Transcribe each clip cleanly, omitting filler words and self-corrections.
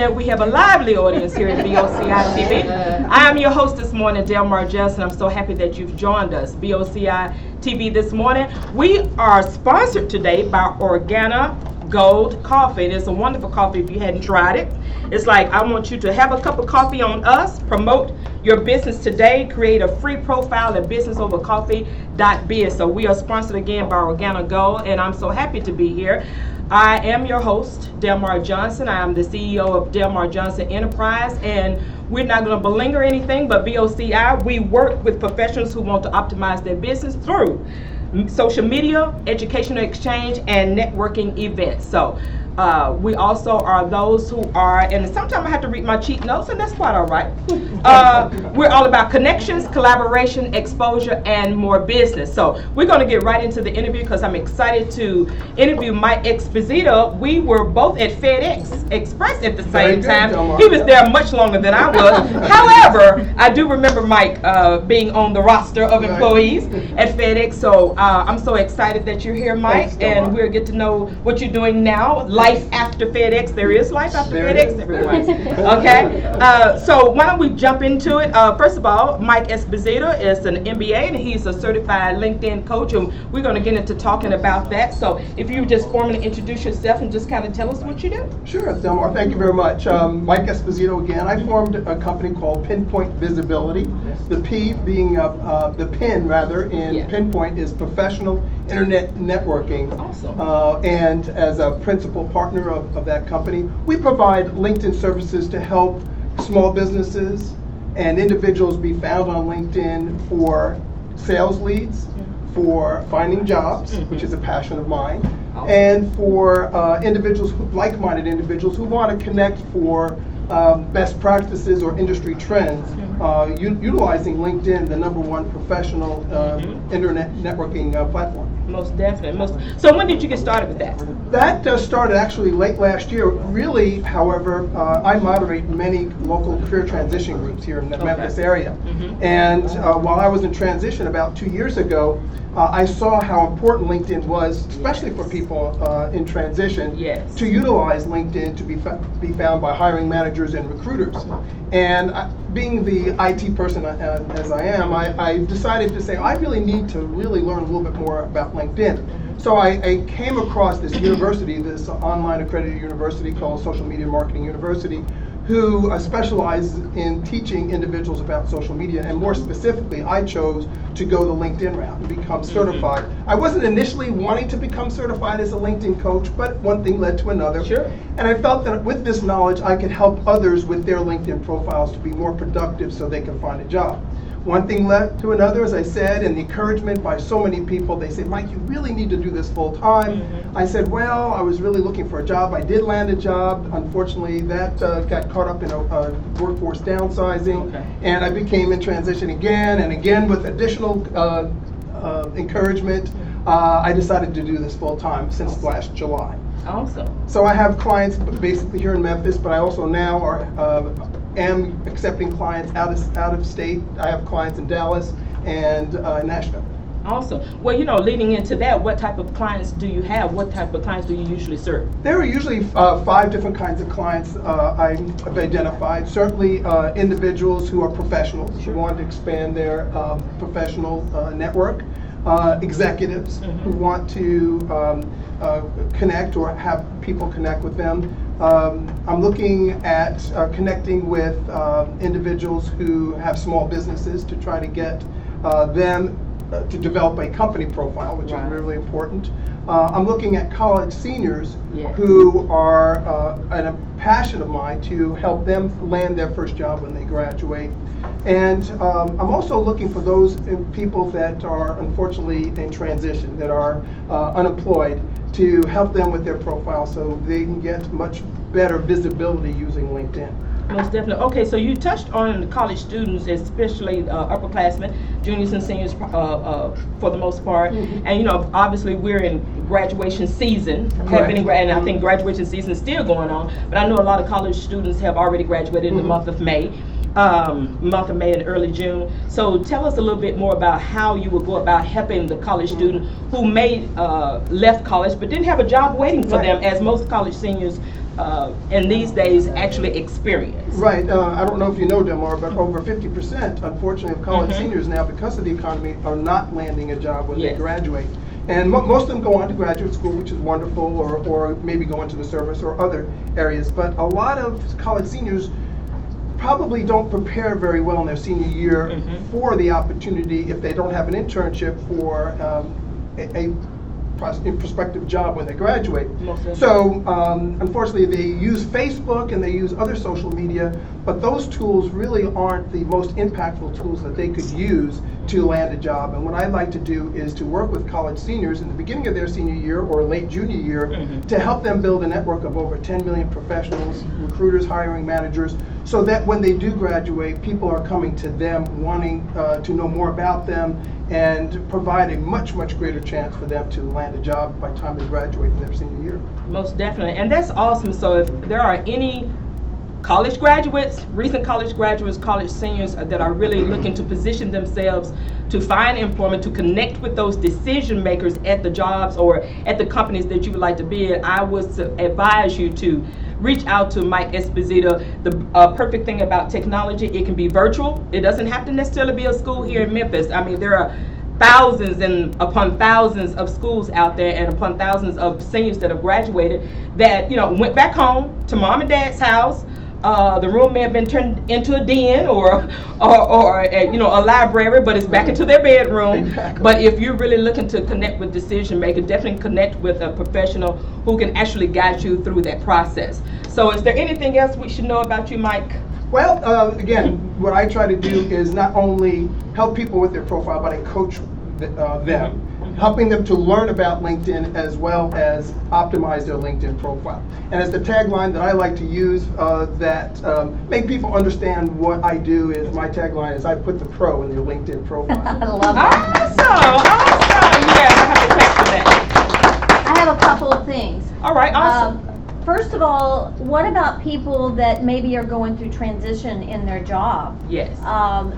that we have a lively audience here at BOCI TV. I am your host this morning, Delmar Johnson. I'm so happy that you've joined us, BOCI TV this morning. We are sponsored today by Organic Gold Coffee. It is a wonderful coffee if you hadn't tried it. It's like, I want you to have a cup of coffee on us, promote your business today, create a free profile at businessovercoffee.biz. So we are sponsored again by Organic Gold, and I'm so happy to be here. I am your host, Delmar Johnson. I am the CEO of Delmar Johnson Enterprise, and we're not going to belinger anything, but BOCI, we work with professionals who want to optimize their business through social media, educational exchange, and networking events. So we also are those who are, and sometimes I have to read my cheat notes, and that's quite all right. We're all about connections, collaboration, exposure, and more business. So we're going to get right into the interview because I'm excited to interview Mike Esposito. We were both at FedEx Express at the same time. He was there much longer than I was. However, I do remember Mike being on the roster of employees at FedEx. So I'm so excited that you're here, Mike, and we'll get to know what you're doing now. Life after FedEx. There is life after FedEx, everyone. Okay? So why don't we jump into it? First of all, Mike Esposito is an MBA, and he's a certified LinkedIn coach, and we're going to get into talking about that. So if you just formally introduce yourself and just kind of tell us what you do. Sure, Delmar. Thank you very much. Mike Esposito again. I formed a company called Pinpoint Visibility. The P being the pin rather in Pinpoint is professional internet networking. Awesome. And as a principal partner of that company, we provide LinkedIn services to help small businesses and individuals be found on LinkedIn for sales leads, for finding jobs, which is a passion of mine, and for individuals, like-minded individuals who want to connect for best practices or industry trends, utilizing LinkedIn, the #1 professional internet networking platform. Most definitely. So when did you get started with that? That started actually late last year. Really, however, I moderate many local career transition groups here in the Memphis area. And while I was in transition about 2 years ago, I saw how important LinkedIn was, especially for people in transition, to utilize LinkedIn to be found by hiring managers and recruiters. And being the IT person as I am, I decided to say, I really need to really learn a little bit more about LinkedIn. So I came across this university, this online accredited university called Social Media Marketing University, who specializes in teaching individuals about social media, and more specifically, I chose to go the LinkedIn route and become certified. I wasn't initially wanting to become certified as a LinkedIn coach, but one thing led to another. And I felt that with this knowledge, I could help others with their LinkedIn profiles to be more productive so they can find a job. One thing led to another, as I said, and the encouragement by so many people. They said, Mike, you really need to do this full time. I said, well, I was really looking for a job. I did land a job. Unfortunately, that got caught up in a workforce downsizing, and I became in transition again and again with additional encouragement. I decided to do this full time since last July. Awesome. So I have clients basically here in Memphis, but I also now am accepting clients out of state. I have clients in Dallas and Nashville. Awesome. Well, leading into that, what type of clients do you have? What type of clients do you usually serve? There are usually 5 different kinds of clients I've identified. Certainly individuals who are professionals who want to expand their professional network. Executives who want to connect or have people connect with them. I'm looking at connecting with individuals who have small businesses to try to get them to develop a company profile, which is really important. I'm looking at college seniors who are a passion of mine to help them land their first job when they graduate. And I'm also looking for those people that are unfortunately in transition, that are unemployed, to help them with their profile so they can get much better visibility using LinkedIn. Most definitely. Okay, so you touched on college students, especially upperclassmen, juniors and seniors for the most part. And obviously we're in graduation season, happening, and I think graduation season is still going on, but I know a lot of college students have already graduated in the month of May. And early June. So tell us a little bit more about how you would go about helping the college student who may left college but didn't have a job waiting for them, as most college seniors in these days actually experience. Right. I don't know if you know, Delmar, but over 50%, unfortunately, of college seniors now, because of the economy, are not landing a job when they graduate. And most of them go on to graduate school, which is wonderful, or maybe go into the service or other areas. But a lot of college seniors probably don't prepare very well in their senior year for the opportunity if they don't have an internship for a prospective job when they graduate. So unfortunately they use Facebook and they use other social media, but those tools really aren't the most impactful tools that they could use to land a job. And what I like to do is to work with college seniors in the beginning of their senior year or late junior year to help them build a network of over 10 million professionals, recruiters, hiring managers, so that when they do graduate, people are coming to them wanting to know more about them and provide a much, much greater chance for them to land a job by the time they graduate in their senior year. Most definitely, and that's awesome. So if there are any college graduates, recent college graduates, college seniors that are really looking to position themselves to find employment, to connect with those decision makers at the jobs or at the companies that you would like to be in, I would advise you to reach out to Mike Esposito. The perfect thing about technology, it can be virtual. It doesn't have to necessarily be a school here in Memphis. I mean, there are thousands and upon thousands of schools out there and upon thousands of seniors that have graduated that, you know, went back home to mom and dad's house. The room may have been turned into a den or a, you know, a library, but it's back into their bedroom. Exactly. But if you're really looking to connect with decision makers, definitely connect with a professional who can actually guide you through that process. So is there anything else we should know about you, Mike? Well, again, what I try to do is not only help people with their profile, but I coach them, helping them to learn about LinkedIn as well as optimize their LinkedIn profile. And as the tagline that I like to use that make people understand what I do is, my tagline is, I put the pro in your LinkedIn profile. I love that. Awesome. Yeah, I have to text that. I have a couple of things. All right, awesome. First of all, what about people that maybe are going through transition in their job? Yes.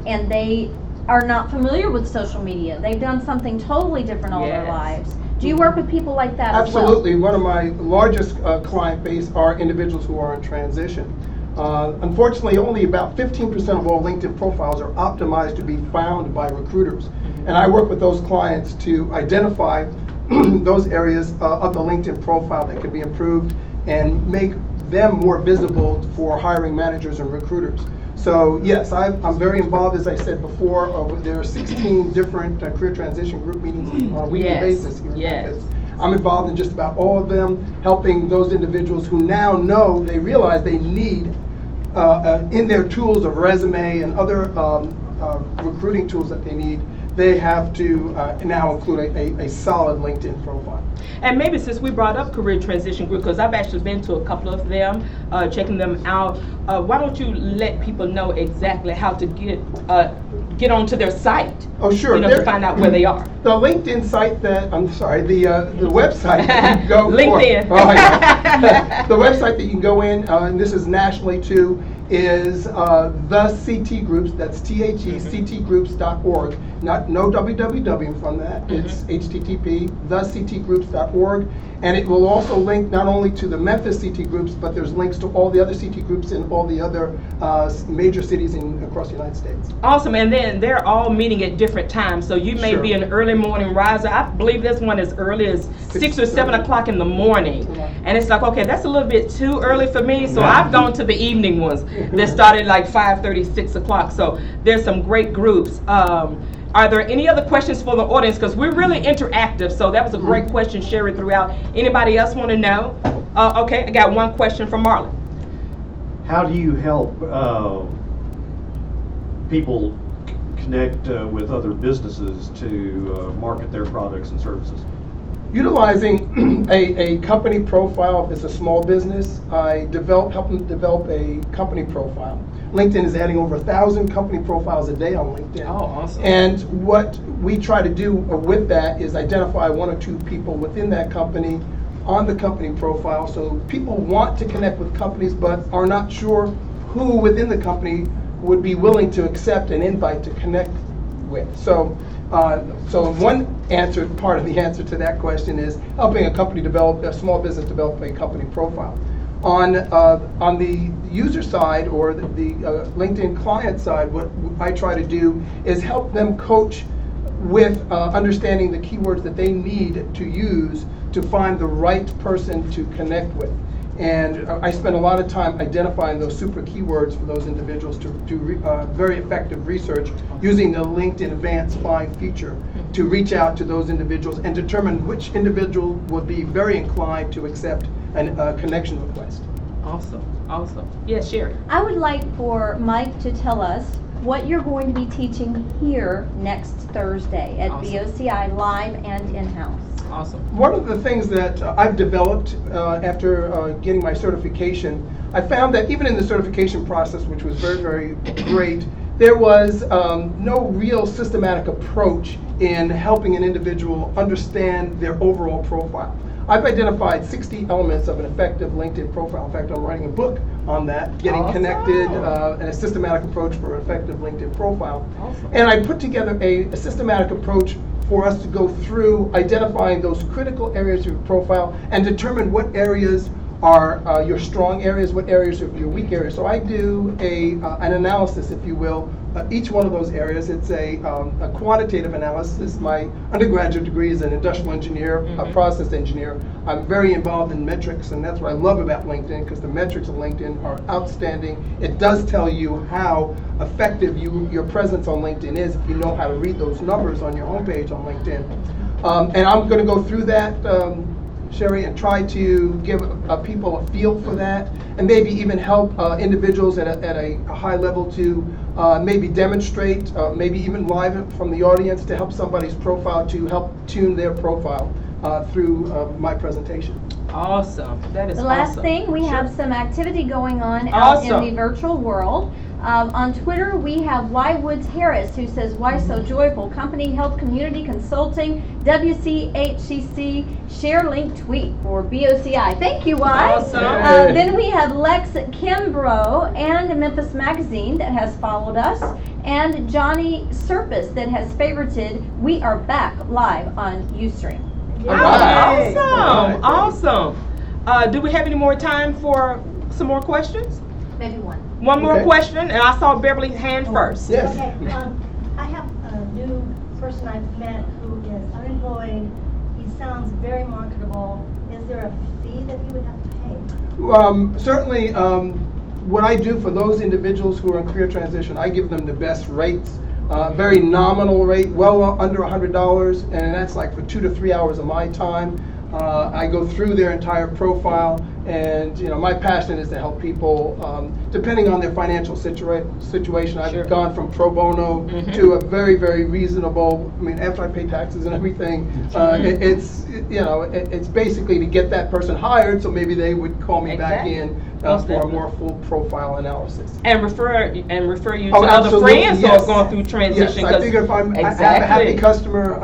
And they are not familiar with social media. They've done something totally different all their lives. Do you work with people like that as well? Absolutely. One of my largest client base are individuals who are in transition. Unfortunately, only about 15% of all LinkedIn profiles are optimized to be found by recruiters. And I work with those clients to identify those areas of the LinkedIn profile that can be improved and make them more visible for hiring managers and recruiters. So yes, I'm very involved, as I said before. There are 16 different career transition group meetings on a weekly basis here in Memphis. I'm involved in just about all of them, helping those individuals who now know, they realize they need in their tools of resume and other recruiting tools that they need, they have to now include a solid LinkedIn profile. And maybe since we brought up career transition group, because I've actually been to a couple of them, checking them out, why don't you let people know exactly how to get onto their site? Oh, sure. You know, to find out where they are. The LinkedIn site that, the website that you go LinkedIn. For. Oh, yeah. The website that you can go in, and this is nationally too, is the CT Groups, that's THECTgroups.org. No www from that, it's HTTP, thectgroups.org. And it will also link not only to the Memphis CT Groups, but there's links to all the other CT Groups in all the other major cities across the United States. Awesome, and then they're all meeting at different times. So you may be an early morning riser. I believe this one is early as 6 or 7 o'clock in the morning. And it's like, okay, that's a little bit too early for me. So I've gone to the evening ones that started like 5:30, 6 o'clock. So there's some great groups. Are there any other questions for the audience? Because we're really interactive, so that was a great question, Sherry, throughout. Anybody else want to know? Okay, I got one question from Marlon. How do you help people connect with other businesses to market their products and services? Utilizing a company profile, if it's a small business, I help them develop a company profile. LinkedIn is adding over 1,000 company profiles a day on LinkedIn. Oh, awesome. And what we try to do with that is identify 1 or 2 people within that company on the company profile. So people want to connect with companies but are not sure who within the company would be willing to accept an invite to connect with. So one part of the answer to that question is helping a company develop, a small business develop a company profile. On the user side or the LinkedIn client side, what I try to do is help them coach with understanding the keywords that they need to use to find the right person to connect with. And I spend a lot of time identifying those super keywords for those individuals to do very effective research using the LinkedIn Advanced Find feature to reach out to those individuals and determine which individual would be very inclined to accept a connection request. Awesome, awesome. Yes, Sherry. I would like for Mike to tell us what you're going to be teaching here next Thursday at Awesome. BOCI live and in-house. Awesome. One of the things that I've developed after getting my certification, I found that even in the certification process, which was very, very great, there was no real systematic approach in helping an individual understand their overall profile. I've identified 60 elements of an effective LinkedIn profile. In fact, I'm writing a book on that, getting Awesome. connected and a systematic approach for an effective LinkedIn profile. Awesome. And I put together a systematic approach for us to go through identifying those critical areas of your profile and determine what areas are your strong areas, what areas are your weak areas. So I do an analysis, if you will, each one of those areas. It's a quantitative analysis. My undergraduate degree is an industrial engineer, a process engineer. I'm very involved in metrics, and that's what I love about LinkedIn, because the metrics of LinkedIn are outstanding. It does tell you how effective your presence on LinkedIn is if you know how to read those numbers on your homepage on LinkedIn. And I'm going to go through that, Sherry, and try to give people a feel for that, and maybe even help individuals at a high level to maybe demonstrate, maybe even live from the audience to help somebody's profile, to help tune their profile through my presentation. Awesome. That is The last awesome. thing, we have some activity going on out Awesome. in the virtual world. On Twitter, we have Y Woods Harris, who says, "Why so joyful? Company Health Community Consulting, WCHCC, share link tweet for BOCI." Thank you, Y. Awesome. Then we have Lex Kimbrough and Memphis Magazine that has followed us, and Johnny Serpis that has favorited We Are Back live on Ustream. All right. Awesome. Awesome. Do we have any more time for some more questions? Maybe one. One more Okay. question, and I saw Beverly's hand first. Yes. Okay, I have a new person I've met who is unemployed. He sounds very marketable. Is there a fee that he would have to pay? Certainly, what I do for those individuals who are in career transition, I give them the best rates, very nominal rate, well under $100, and that's like for 2 to 3 hours of my time. I go through their entire profile, and my passion is to help people, depending on their financial situation. I've Sure. gone from pro bono to a very, very reasonable. I mean, after I pay taxes and everything, it's basically to get that person hired, so maybe they would call me back Exactly. in Most for a definitely. more full profile analysis. And refer you to Oh, other absolutely, friends who yes. are going through transition. Yes, I 'cause- figure if I have a Exactly. happy customer,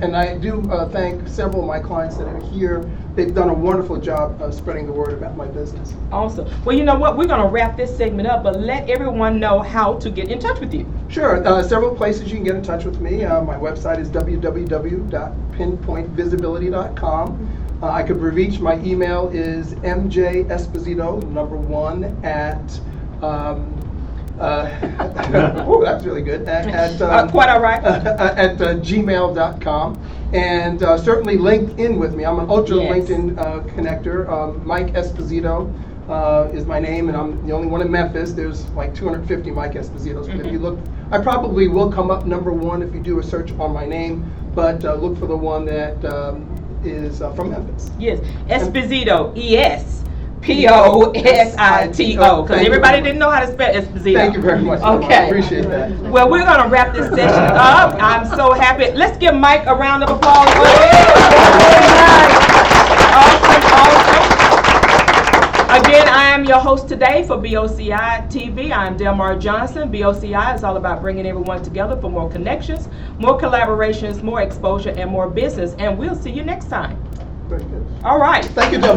and I do thank several of my clients that are here. They've done a wonderful job spreading the word about my business. Awesome. Well, you know what? We're going to wrap this segment up, but let everyone know how to get in touch with you. Sure, several places you can get in touch with me. My website is www.pinpointvisibility.com. I could reach. My email is mjesposito1 at. Oh, that's really good. Quite all right. At gmail.com. And certainly link in with me. I'm an ultra Yes. LinkedIn connector. Mike Esposito is my name, and I'm the only one in Memphis. There's like 250 Mike Espositos. But if you look, I probably will come up #1 if you do a search on my name, but look for the one that is from Memphis. Yes. Esposito. Esposito. Because Thank you everybody very much. didn't know how to spell Esposito. Thank you very much. Okay. I appreciate that. Well, we're going to wrap this session up. I'm so happy. Let's give Mike a round of applause. Awesome, awesome. Again, I am your host today for BOCI TV. I'm Delmar Johnson. BOCI is all about bringing everyone together for more connections, more collaborations, more exposure, and more business. And we'll see you next time. Very good. All right. Thank you, Del.